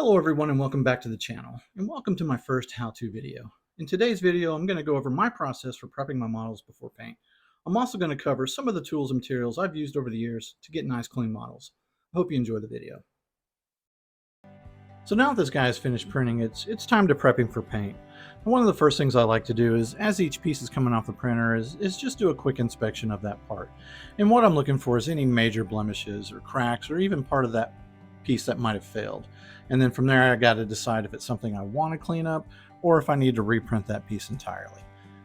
Hello everyone and welcome back to the channel, and welcome to my first how-to video. In today's video, I'm going to go over my process for prepping my models before paint. I'm also going to cover some of the tools and materials I've used over the years to get nice clean models. I hope you enjoy the video. So now that this guy is finished printing, it's time to prepping for paint. And one of the first things I like to do is, as each piece is coming off the printer, is just do a quick inspection of that part. And what I'm looking for is any major blemishes or cracks or even part of that piece that might have failed. And then from there, I got to decide if it's something I want to clean up or if I need to reprint that piece entirely.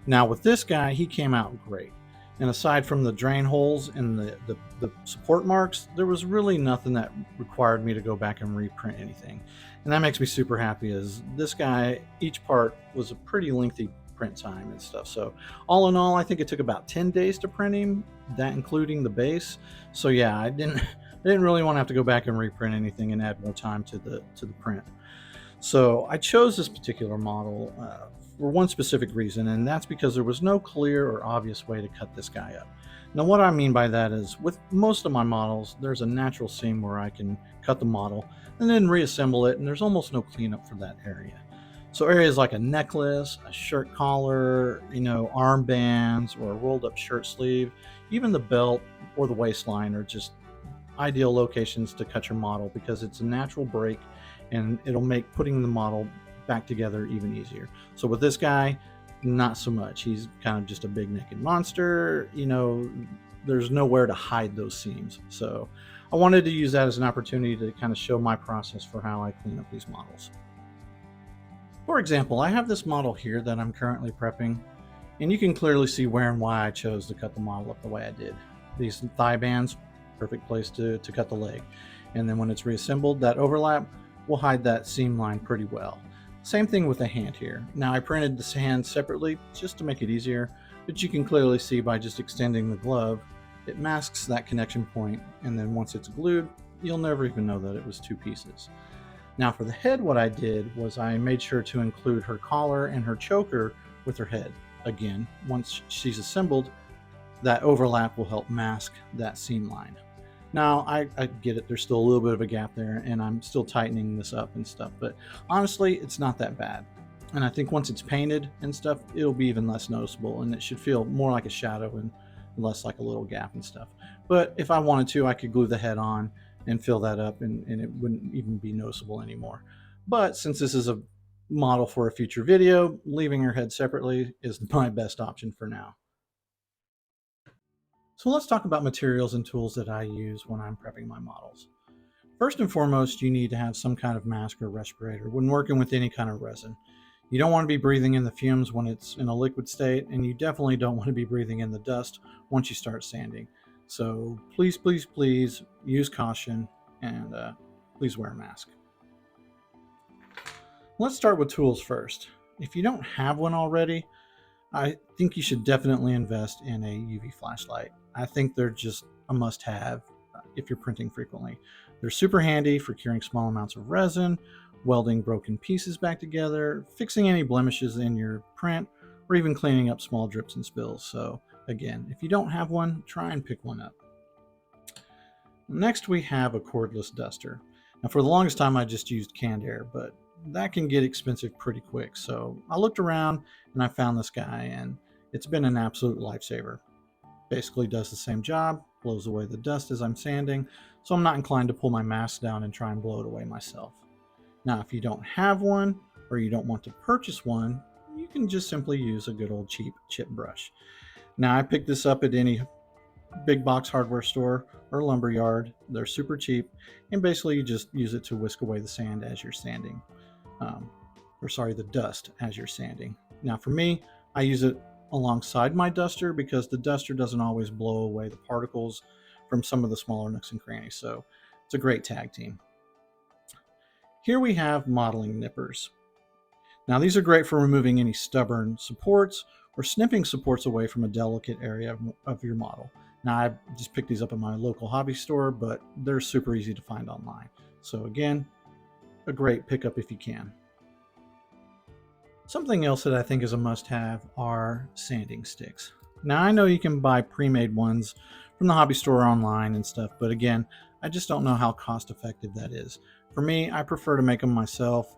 Now with this guy, he came out great. And aside from the drain holes and the support marks, there was really nothing that required me to go back and reprint anything. And that makes me super happy, as this guy, each part was a pretty lengthy print time and stuff. So all in all, I think it took about 10 days to print him, that including the base. So yeah, I didn't really want to have to go back and reprint anything and add more time to the print. So I chose this particular model for one specific reason, and that's because there was no clear or obvious way to cut this guy up. Now what I mean by that is, with most of my models, there's a natural seam where I can cut the model and then reassemble it, and there's almost no cleanup for that area. So areas like a necklace, a shirt collar, armbands, or a rolled up shirt sleeve, even the belt or the waistline are just ideal locations to cut your model, because it's a natural break and it'll make putting the model back together even easier. So with this guy, not so much. He's kind of just a big naked monster. There's nowhere to hide those seams. So I wanted to use that as an opportunity to kind of show my process for how I clean up these models. For example, I have this model here that I'm currently prepping, and you can clearly see where and why I chose to cut the model up the way I did. These thigh bands, perfect place to cut the leg. And then when it's reassembled, that overlap will hide that seam line pretty well. Same thing with the hand here. Now I printed this hand separately just to make it easier, but you can clearly see by just extending the glove, it masks that connection point, and then once it's glued, you'll never even know that it was two pieces. Now for the head, what I did was I made sure to include her collar and her choker with her head. Again, once she's assembled, that overlap will help mask that seam line. Now, I get it, there's still a little bit of a gap there, and I'm still tightening this up and stuff, but honestly, it's not that bad. And I think once it's painted and stuff, it'll be even less noticeable, and it should feel more like a shadow and less like a little gap and stuff. But if I wanted to, I could glue the head on and fill that up, and it wouldn't even be noticeable anymore. But since this is a model for a future video, leaving her head separately is my best option for now. So let's talk about materials and tools that I use when I'm prepping my models. First and foremost, you need to have some kind of mask or respirator when working with any kind of resin. You don't want to be breathing in the fumes when it's in a liquid state, and you definitely don't want to be breathing in the dust once you start sanding. So please, please, please use caution, and please wear a mask. Let's start with tools first. If you don't have one already, I think you should definitely invest in a UV flashlight. I think they're just a must-have if you're printing frequently. They're super handy for curing small amounts of resin, welding broken pieces back together, fixing any blemishes in your print, or even cleaning up small drips and spills. So again, if you don't have one, try and pick one up. Next, we have a cordless duster. Now for the longest time, I just used canned air, but that can get expensive pretty quick. So I looked around and I found this guy, and it's been an absolute lifesaver. Basically does the same job, blows away the dust as I'm sanding, so I'm not inclined to pull my mask down and try and blow it away myself. Now, if you don't have one, or you don't want to purchase one, you can just simply use a good old cheap chip brush. Now, I picked this up at any big box hardware store or lumber yard. They're super cheap, and basically you just use it to whisk away the sand as you're sanding. The dust as you're sanding. Now for me, I use it alongside my duster because the duster doesn't always blow away the particles from some of the smaller nooks and crannies, so it's a great tag team. Here we have modeling nippers. Now these are great for removing any stubborn supports or snipping supports away from a delicate area of your model. Now I just picked these up at my local hobby store, but they're super easy to find online. So again, a great pickup if you can. Something else that I think is a must-have are sanding sticks. Now I know you can buy pre-made ones from the hobby store online and stuff, but again, I just don't know how cost-effective that is. For me, I prefer to make them myself.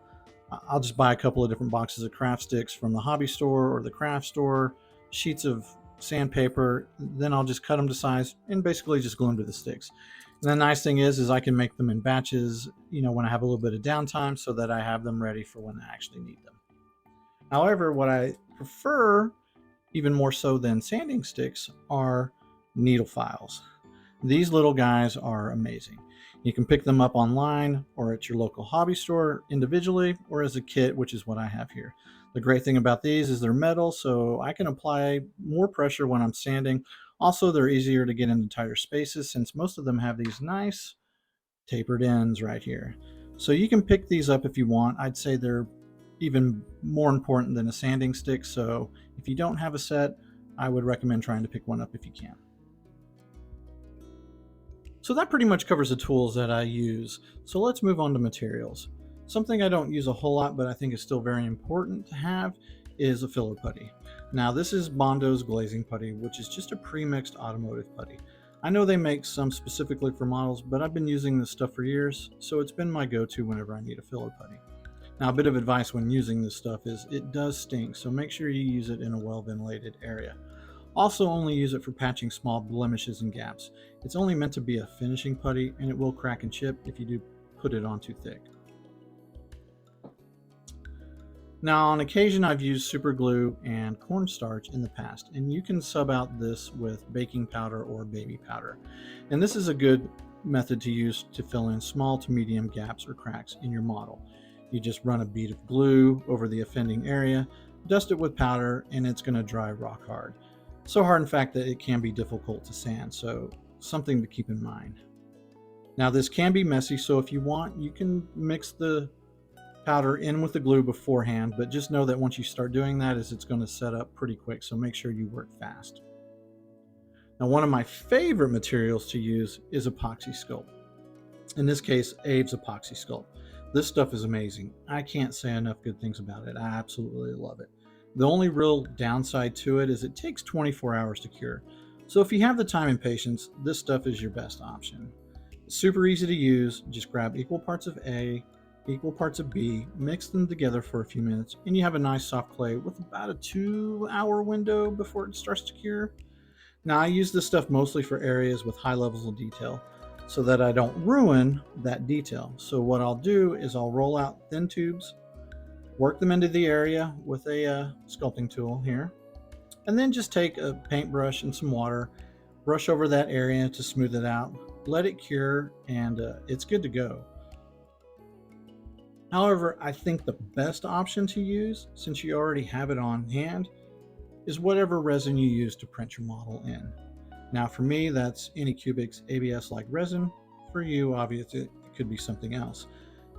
I'll just buy a couple of different boxes of craft sticks from the hobby store or the craft store, sheets of sandpaper, then I'll just cut them to size and basically just glue them to the sticks. And the nice thing is I can make them in batches, when I have a little bit of downtime so that I have them ready for when I actually need them. However, what I prefer even more so than sanding sticks are needle files. These little guys are amazing. You can pick them up online or at your local hobby store individually or as a kit, which is what I have here. The great thing about these is they're metal, so I can apply more pressure when I'm sanding. Also, they're easier to get into tighter spaces since most of them have these nice tapered ends right here. So you can pick these up if you want. I'd say they're even more important than a sanding stick. So if you don't have a set, I would recommend trying to pick one up if you can. So that pretty much covers the tools that I use. So let's move on to materials. Something I don't use a whole lot, but I think is still very important to have is a filler putty. Now this is Bondo's glazing putty, which is just a pre-mixed automotive putty. I know they make some specifically for models, but I've been using this stuff for years, so it's been my go-to whenever I need a filler putty. Now, a bit of advice when using this stuff is it does stink, so make sure you use it in a well-ventilated area. Also, only use it for patching small blemishes and gaps. It's only meant to be a finishing putty, and it will crack and chip if you do put it on too thick. Now, on occasion, I've used super glue and cornstarch in the past, and you can sub out this with baking powder or baby powder. And this is a good method to use to fill in small to medium gaps or cracks in your model. You just run a bead of glue over the offending area, dust it with powder, and it's going to dry rock hard. So hard, in fact, that it can be difficult to sand, so something to keep in mind. Now, this can be messy, so if you want, you can mix the powder in with the glue beforehand, but just know that once you start doing that, it's going to set up pretty quick, so make sure you work fast. Now, one of my favorite materials to use is epoxy sculpt. In this case, Abe's epoxy sculpt. This stuff is amazing. I can't say enough good things about it. I absolutely love it. The only real downside to it is it takes 24 hours to cure. So if you have the time and patience, this stuff is your best option. It's super easy to use. Just grab equal parts of A, equal parts of B, mix them together for a few minutes, and you have a nice soft clay with about a 2-hour window before it starts to cure. Now, I use this stuff mostly for areas with high levels of detail so that I don't ruin that detail. So what I'll do is I'll roll out thin tubes, work them into the area with a sculpting tool here, and then just take a paintbrush and some water, brush over that area to smooth it out, let it cure, and it's good to go. However, I think the best option to use, since you already have it on hand, is whatever resin you use to print your model in. Now, for me, that's Anycubic's ABS-like resin. For you, obviously, it could be something else.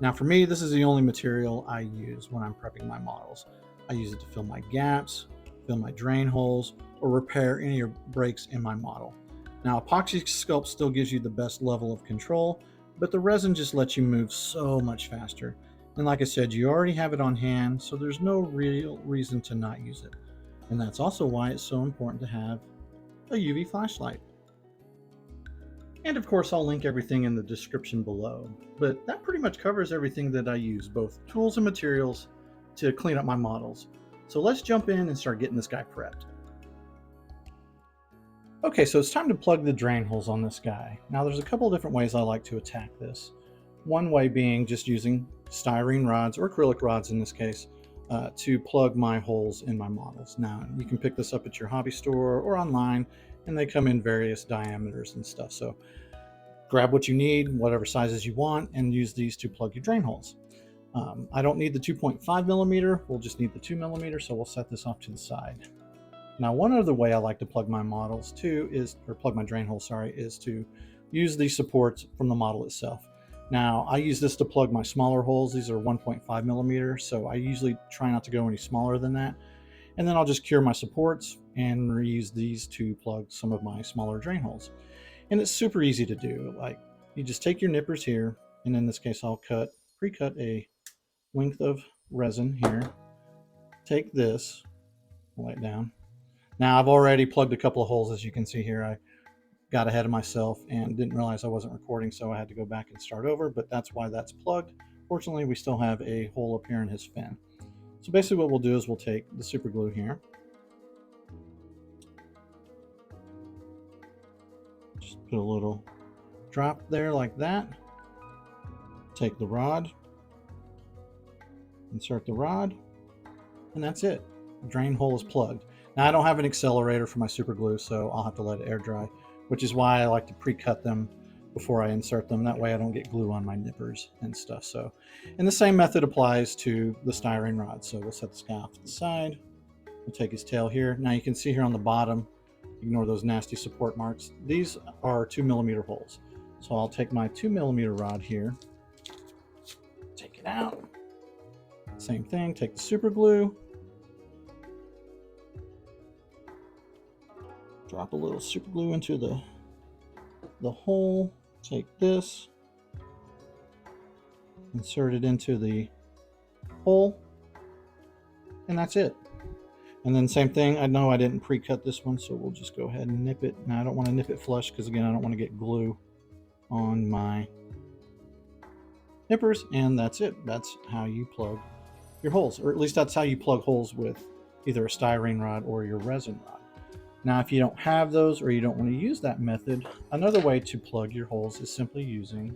Now, for me, this is the only material I use when I'm prepping my models. I use it to fill my gaps, fill my drain holes, or repair any breaks in my model. Now, epoxy sculpt still gives you the best level of control, but the resin just lets you move so much faster. And like I said, you already have it on hand, so there's no real reason to not use it. And that's also why it's so important to have a UV flashlight. And of course, I'll link everything in the description below. But that pretty much covers everything that I use, both tools and materials, to clean up my models. So let's jump in and start getting this guy prepped. Okay, so it's time to plug the drain holes on this guy. Now, there's a couple of different ways I like to attack this. One way being just using styrene rods, or acrylic rods in this case, to plug my holes in my models. Now, you can pick this up at your hobby store or online, and they come in various diameters and stuff. So grab what you need, whatever sizes you want, and use these to plug your drain holes. I don't need the 2.5 millimeter, we'll just need the 2 millimeter, so we'll set this off to the side. Now, one other way I like to plug my models too plug my drain hole, is to use these supports from the model itself. Now, I use this to plug my smaller holes. These are 1.5 millimeters, so I usually try not to go any smaller than that. And then I'll just cure my supports and reuse these to plug some of my smaller drain holes. And it's super easy to do. Like, you just take your nippers here, and in this case, I'll pre-cut a length of resin here. Take this, lay it down. Now, I've already plugged a couple of holes, as you can see here. I got ahead of myself and didn't realize I wasn't recording, so I had to go back and start over, but that's why that's plugged. Fortunately, we still have a hole up here in his fin. So basically what we'll do is we'll take the super glue here, just put a little drop there like that, take the rod, insert the rod, and that's it. The drain hole is plugged. Now I don't have an accelerator for my super glue, so I'll have to let it air dry, which is why I like to pre-cut them before I insert them. That way I don't get glue on my nippers and stuff. So, and the same method applies to the styrene rod. So we'll set this guy off to the side. We'll take his tail here. Now you can see here on the bottom, ignore those nasty support marks. These are 2mm holes. So I'll take my 2mm rod here, take it out. Same thing, take the super glue, drop a little super glue into the hole, take this, insert it into the hole, and that's it. And then same thing, I know I didn't pre-cut this one, so we'll just go ahead and nip it. Now I don't want to nip it flush because again, I don't want to get glue on my nippers, and that's it. That's how you plug your holes, or at least that's how you plug holes with either a styrene rod or your resin rod. Now, if you don't have those or you don't want to use that method, another way to plug your holes is simply using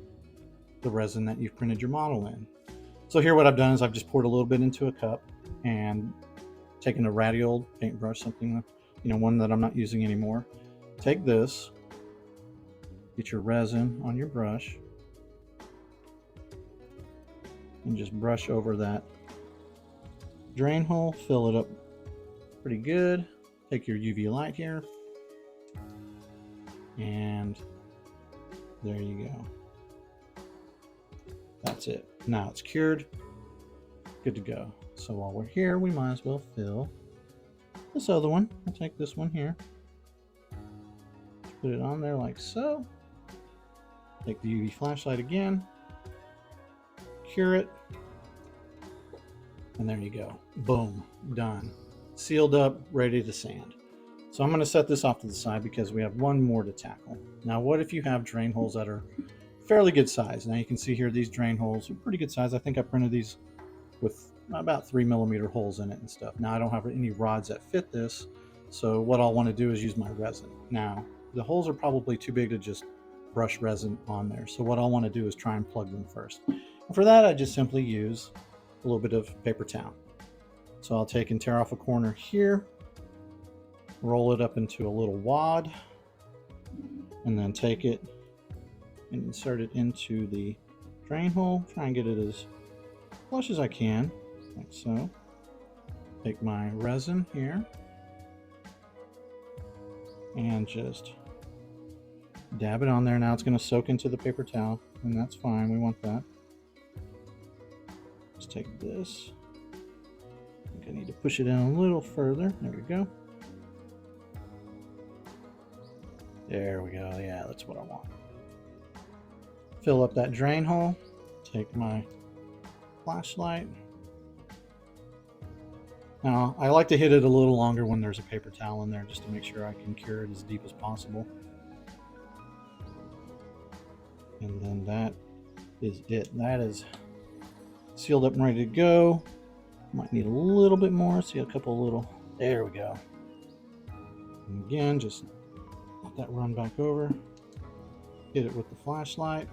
the resin that you've printed your model in. So here what I've done is I've just poured a little bit into a cup and taken a ratty old paintbrush, something, one that I'm not using anymore. Take this, get your resin on your brush, and just brush over that drain hole, fill it up pretty good. Take your UV light here, and there you go. That's it. Now it's cured, good to go. So while we're here, we might as well fill this other one. I'll take this one here, put it on there like so. Take the UV flashlight again, cure it, and there you go. Boom, done. Sealed up, ready to sand. So I'm going to set this off to the side because we have one more to tackle. Now, what if you have drain holes that are fairly good size? Now you can see here these drain holes are pretty good size. I think I printed these with about 3mm holes in it and stuff. Now I don't have any rods that fit this, so what I'll want to do is use my resin. Now the holes are probably too big to just brush resin on there, so what I'll want to do is try and plug them first. And for that I just simply use a little bit of paper towel. So I'll take and tear off a corner here, roll it up into a little wad, and then take it and insert it into the drain hole. Try and get it as flush as I can, like so. Take my resin here and just dab it on there. Now it's going to soak into the paper towel, and that's fine. We want that. Let's take this. I think I need to push it in a little further. There we go. There we go. Yeah, that's what I want. Fill up that drain hole. Take my flashlight. Now, I like to hit it a little longer when there's a paper towel in there just to make sure I can cure it as deep as possible. And then that is it. That is sealed up and ready to go. Might need a little bit more. See a couple little, there we go. And again, just let that run back over. Hit it with the flashlight.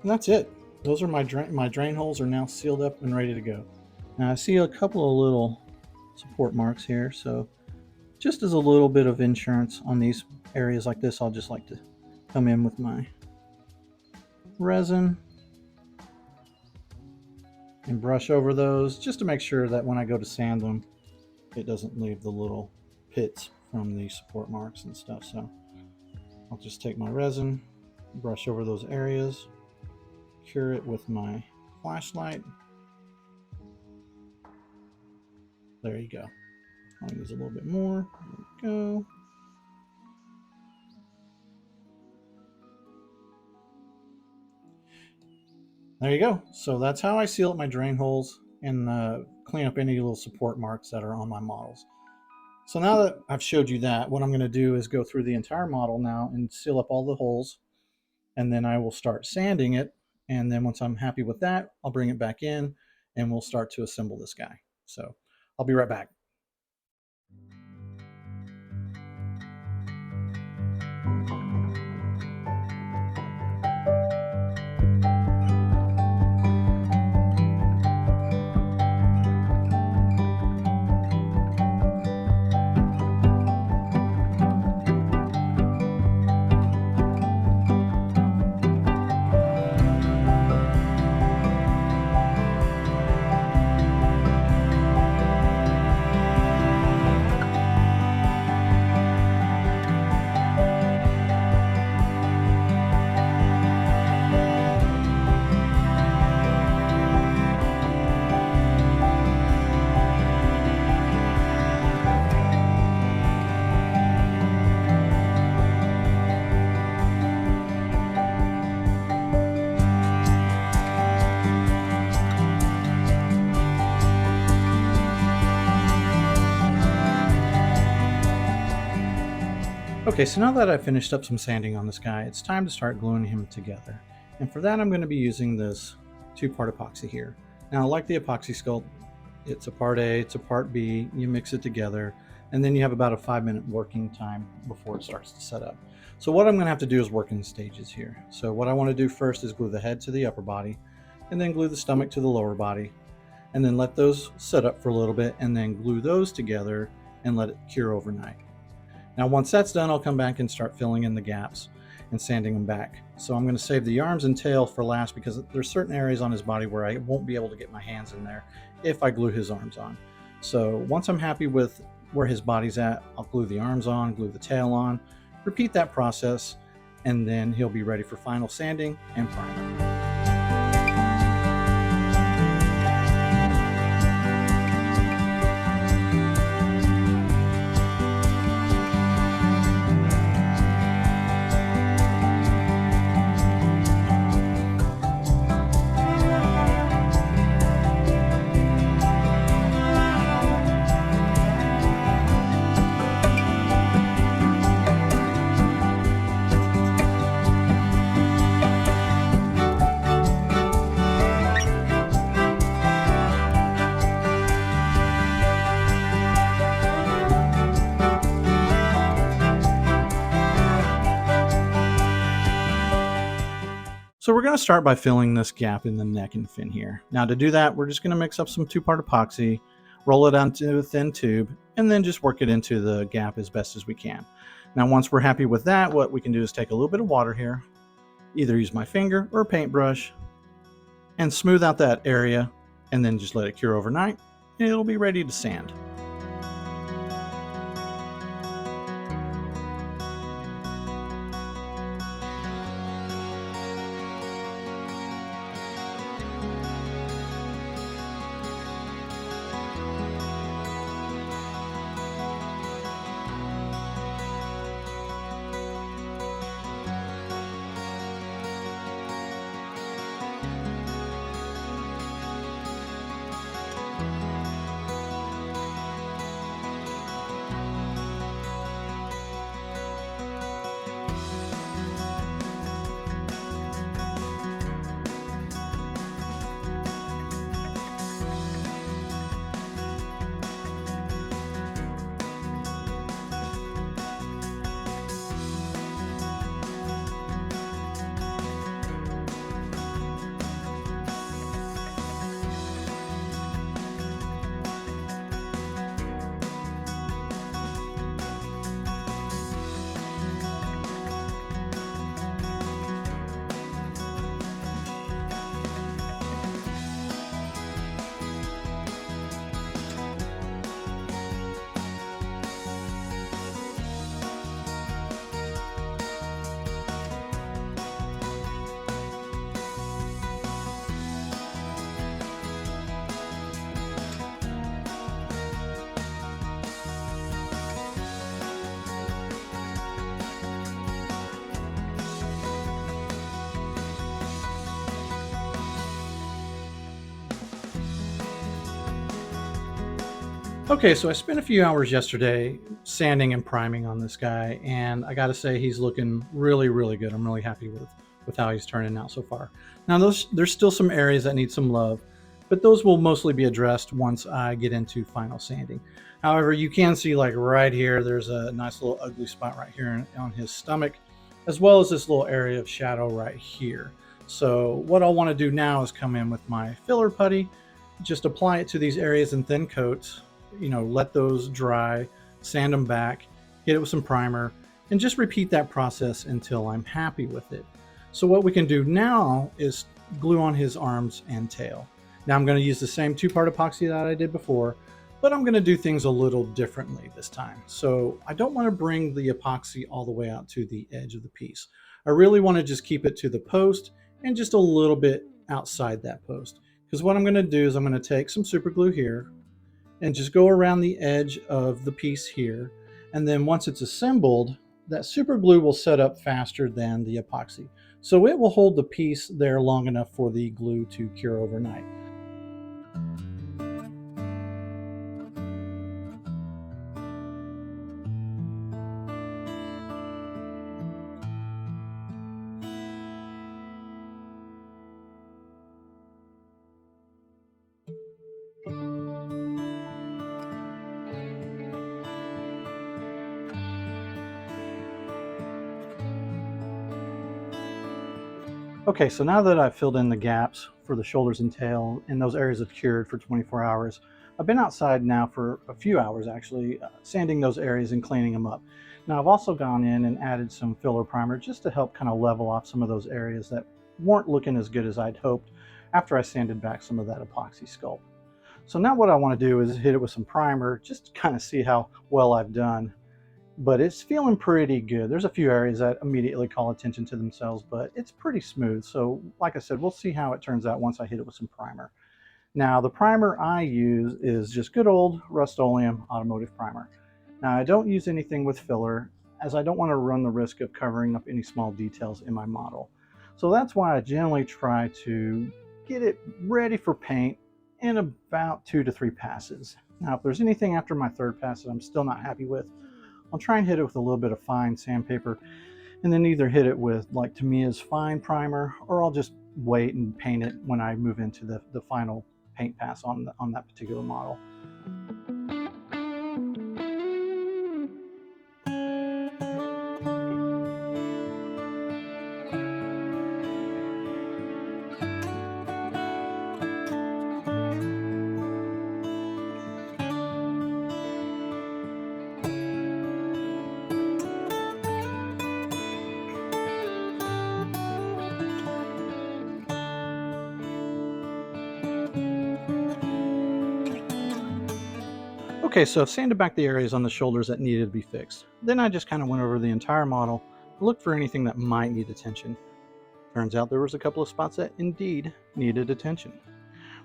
And that's it. Those are my drain holes are now sealed up and ready to go. Now I see a couple of little support marks here, so just as a little bit of insurance on these areas like this, I'll just like to come in with my resin and brush over those just to make sure that when I go to sand them, it doesn't leave the little pits from the support marks and stuff. So I'll just take my resin, brush over those areas, cure it with my flashlight. There you go. I'll use a little bit more. There we go. There you go. So that's how I seal up my drain holes and clean up any little support marks that are on my models. So now that I've showed you that, what I'm going to do is go through the entire model now and seal up all the holes, and then I will start sanding it. And then once I'm happy with that, I'll bring it back in and we'll start to assemble this guy. So I'll be right back. Okay, so now that I've finished up some sanding on this guy, it's time to start gluing him together. And for that, I'm going to be using this two-part epoxy here. Now, like the epoxy sculpt, it's a part A, it's a part B, you mix it together, and then you have about a 5-minute working time before it starts to set up. So what I'm going to have to do is work in stages here. So what I want to do first is glue the head to the upper body, and then glue the stomach to the lower body, and then let those set up for a little bit, and then glue those together and let it cure overnight. Now once that's done, I'll come back and start filling in the gaps and sanding them back. So I'm going to save the arms and tail for last because there's certain areas on his body where I won't be able to get my hands in there if I glue his arms on. So once I'm happy with where his body's at, I'll glue the arms on, glue the tail on, repeat that process, and then he'll be ready for final sanding and primer. So we're going to start by filling this gap in the neck and fin here. Now to do that, we're just going to mix up some two-part epoxy, roll it onto a thin tube, and then just work it into the gap as best as we can. Now once we're happy with that, what we can do is take a little bit of water here, either use my finger or a paintbrush, and smooth out that area, and then just let it cure overnight, and it'll be ready to sand. Okay, so I spent a few hours yesterday sanding and priming on this guy, and I got to say he's looking really, really good. I'm really happy with how he's turning out so far. Now, there's still some areas that need some love, but those will mostly be addressed once I get into final sanding. However, you can see like right here, there's a nice little ugly spot right here on his stomach, as well as this little area of shadow right here. So what I'll want to do now is come in with my filler putty, just apply it to these areas in thin coats, let those dry, sand them back, hit it with some primer, and just repeat that process until I'm happy with it. So what we can do now is glue on his arms and tail. Now I'm going to use the same two-part epoxy that I did before, but I'm going to do things a little differently this time. So I don't want to bring the epoxy all the way out to the edge of the piece. I really want to just keep it to the post and just a little bit outside that post. Because what I'm going to do is I'm going to take some super glue here and just go around the edge of the piece here. And then once it's assembled, that super glue will set up faster than the epoxy. So it will hold the piece there long enough for the glue to cure overnight. Okay, so now that I've filled in the gaps for the shoulders and tail and those areas have cured for 24 hours, I've been outside now for a few hours actually, sanding those areas and cleaning them up. Now I've also gone in and added some filler primer just to help kind of level off some of those areas that weren't looking as good as I'd hoped after I sanded back some of that epoxy sculpt. So now what I want to do is hit it with some primer just to kind of see how well I've done, but it's feeling pretty good. There's a few areas that immediately call attention to themselves, but it's pretty smooth. So like I said, we'll see how it turns out once I hit it with some primer. Now the primer I use is just good old Rust-Oleum automotive primer. Now I don't use anything with filler as I don't want to run the risk of covering up any small details in my model. So that's why I generally try to get it ready for paint in about 2 to 3 passes. Now if there's anything after my third pass that I'm still not happy with, I'll try and hit it with a little bit of fine sandpaper and then either hit it with like Tamiya's fine primer, or I'll just wait and paint it when I move into the final paint pass on that particular model. Okay, so I've sanded back the areas on the shoulders that needed to be fixed. Then I just kind of went over the entire model, looked for anything that might need attention. Turns out there was a couple of spots that indeed needed attention.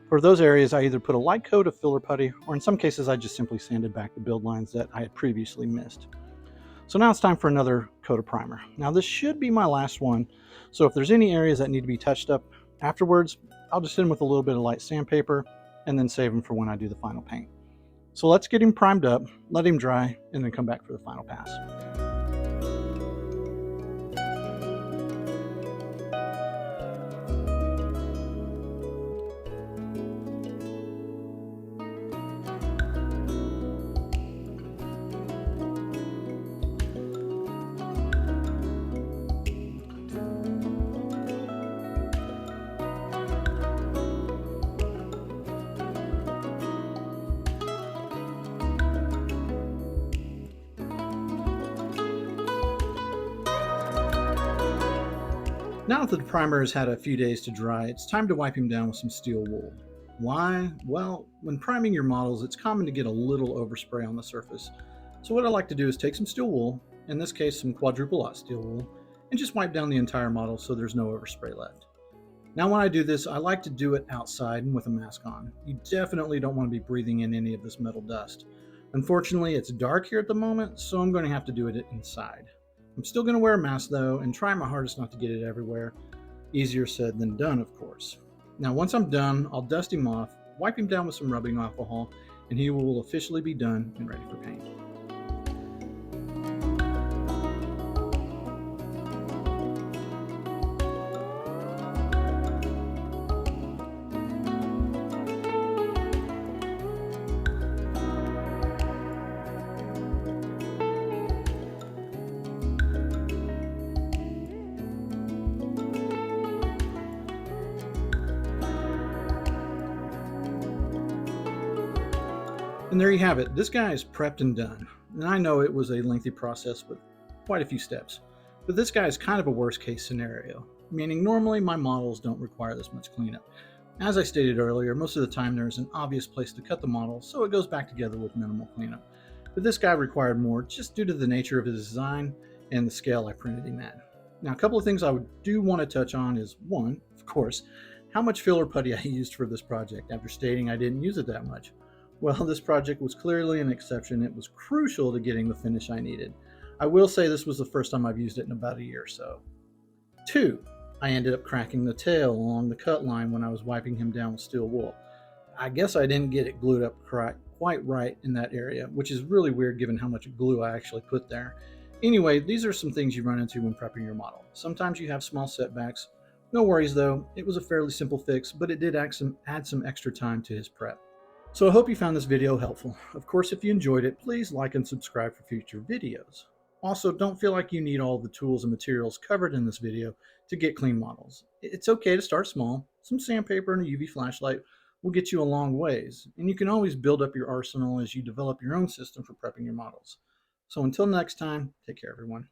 For those areas, I either put a light coat of filler putty, or in some cases I just simply sanded back the build lines that I had previously missed. So now it's time for another coat of primer. Now this should be my last one, so if there's any areas that need to be touched up afterwards, I'll just hit them with a little bit of light sandpaper and then save them for when I do the final paint. So let's get him primed up, let him dry, and then come back for the final pass. Now that the primer has had a few days to dry, it's time to wipe him down with some steel wool. Why? Well, when priming your models, it's common to get a little overspray on the surface. So what I like to do is take some steel wool, in this case some quadruple aught steel wool, and just wipe down the entire model so there's no overspray left. Now when I do this, I like to do it outside and with a mask on. You definitely don't want to be breathing in any of this metal dust. Unfortunately, it's dark here at the moment, so I'm going to have to do it inside. I'm still going to wear a mask though and try my hardest not to get it everywhere. Easier said than done, of course. Now once I'm done, I'll dust him off, wipe him down with some rubbing alcohol, and he will officially be done and ready for paint. And there you have it. This guy is prepped and done. And I know it was a lengthy process with quite a few steps. But this guy is kind of a worst case scenario, meaning normally my models don't require this much cleanup. As I stated earlier, most of the time there is an obvious place to cut the model, so it goes back together with minimal cleanup. But this guy required more just due to the nature of his design and the scale I printed him at. Now, a couple of things I do want to touch on is one, of course, how much filler putty I used for this project after stating I didn't use it that much. Well, this project was clearly an exception. It was crucial to getting the finish I needed. I will say this was the first time I've used it in about a year or so. Two, I ended up cracking the tail along the cut line when I was wiping him down with steel wool. I guess I didn't get it glued up quite right in that area, which is really weird given how much glue I actually put there. Anyway, these are some things you run into when prepping your model. Sometimes you have small setbacks. No worries though, it was a fairly simple fix, but it did add some extra time to his prep. So I hope you found this video helpful. Of course, if you enjoyed it, please like and subscribe for future videos. Also, don't feel like you need all the tools and materials covered in this video to get clean models. It's okay to start small. Some sandpaper and a UV flashlight will get you a long ways, and you can always build up your arsenal as you develop your own system for prepping your models. So until next time, take care everyone.